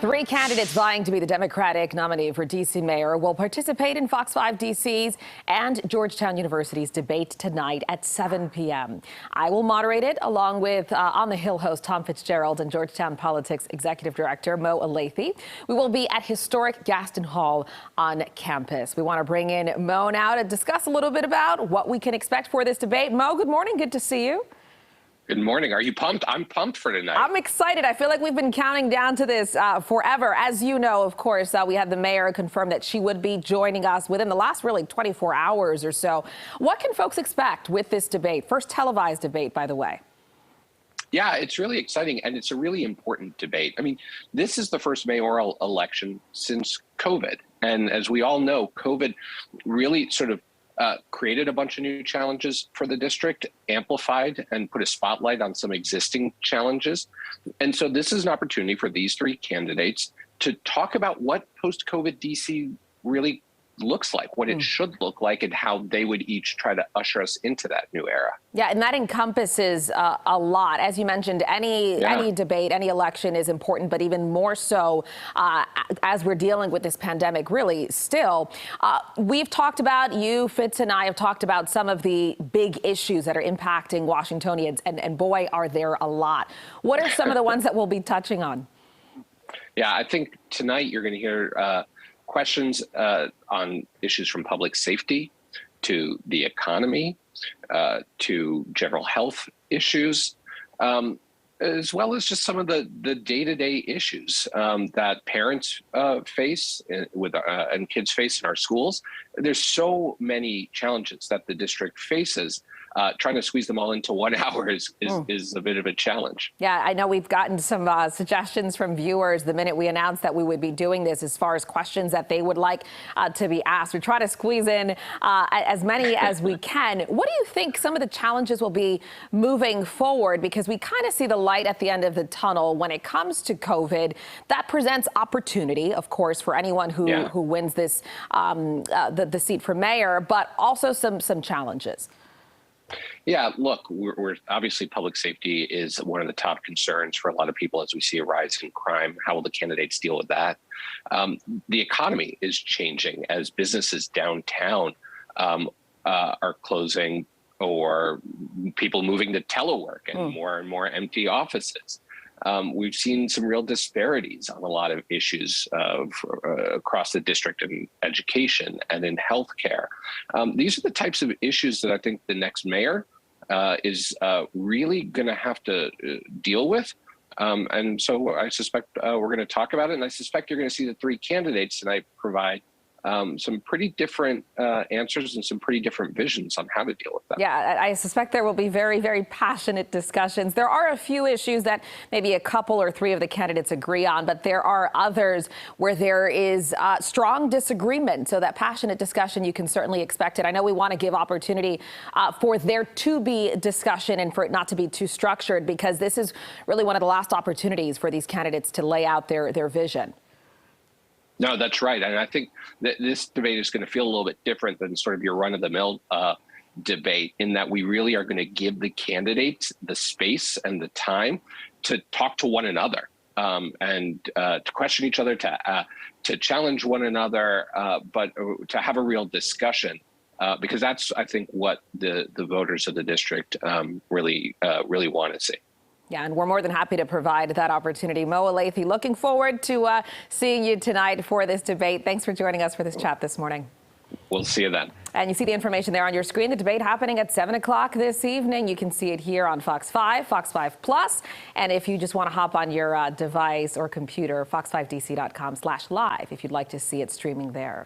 Three candidates vying to be the Democratic nominee for D.C. mayor will participate in Fox 5 DC's and Georgetown University's debate tonight at 7 p.m. I will moderate it along with On the Hill host Tom Fitzgerald and Georgetown Politics Executive Director Mo Elleithee. We will be at historic Gaston Hall on campus. We want to bring in Mo now to discuss a little bit about what we can expect for this debate. Mo, good morning. Good to see you. Good morning. Are you pumped? I'm pumped for tonight. I'm excited. I feel like we've been counting down to this forever. As you know, of course, we had the mayor confirm that she would be joining us within the last really 24 hours or so. What can folks expect with this debate? First televised debate, by the way. Yeah, it's really exciting, and it's a really important debate. I mean, this is the first mayoral election since COVID. And as we all know, COVID really sort of created a bunch of new challenges for the district, amplified and put a spotlight on some existing challenges. And so this is an opportunity for these three candidates to talk about what post-COVID DC really looks like, what it should look like, and how they would each try to usher us into that new era. Yeah, and that encompasses a lot. As you mentioned, any debate, any election is important, but even more so as we're dealing with this pandemic, really still. We've talked about, you, Fitz, and I have talked about some of the big issues that are impacting Washingtonians, and boy, are there a lot. What are some of the ones that we'll be touching on? Yeah, I think tonight you're going to hear questions on issues from public safety to the economy, to general health issues, as well as just some of the day-to-day issues that parents face and kids face in our schools. There's so many challenges that the district faces. Trying to squeeze them all into 1 hour is a bit of a challenge. Yeah, I know we've gotten some suggestions from viewers the minute we announced that we would be doing this as far as questions that they would like to be asked. We try to squeeze in as many as we can. What do you think some of the challenges will be moving forward? Because we kind of see the light at the end of the tunnel when it comes to COVID. That presents opportunity, of course, for anyone who wins this the seat for mayor, but also some challenges. Yeah, look, we're obviously public safety is one of the top concerns for a lot of people as we see a rise in crime. How will the candidates deal with that? The economy is changing as businesses downtown are closing, or people moving to telework and more empty offices. We've seen some real disparities on a lot of issues across the district in education and in healthcare. These are the types of issues that I think the next mayor is really going to have to deal with. And so I suspect we're going to talk about it. And I suspect you're going to see the three candidates tonight provide some pretty different answers and some pretty different visions on how to deal with them. Yeah, I suspect there will be very, very passionate discussions. There are a few issues that maybe a couple or three of the candidates agree on, but there are others where there is strong disagreement. So that passionate discussion, you can certainly expect it. I know we want to give opportunity for there to be discussion and for it not to be too structured, because this is really one of the last opportunities for these candidates to lay out their vision. No, that's right. And I think that this debate is going to feel a little bit different than sort of your run-of-the-mill debate, in that we really are going to give the candidates the space and the time to talk to one another and to question each other, to challenge one another, but to have a real discussion, because that's, I think, what the voters of the district really want to see. Yeah, and we're more than happy to provide that opportunity. Mo Elleithee, looking forward to seeing you tonight for this debate. Thanks for joining us for this chat this morning. We'll see you then. And you see the information there on your screen. The debate happening at 7 o'clock this evening. You can see it here on Fox 5, Fox 5 Plus. And if you just want to hop on your device or computer, fox5dc.com/live if you'd like to see it streaming there.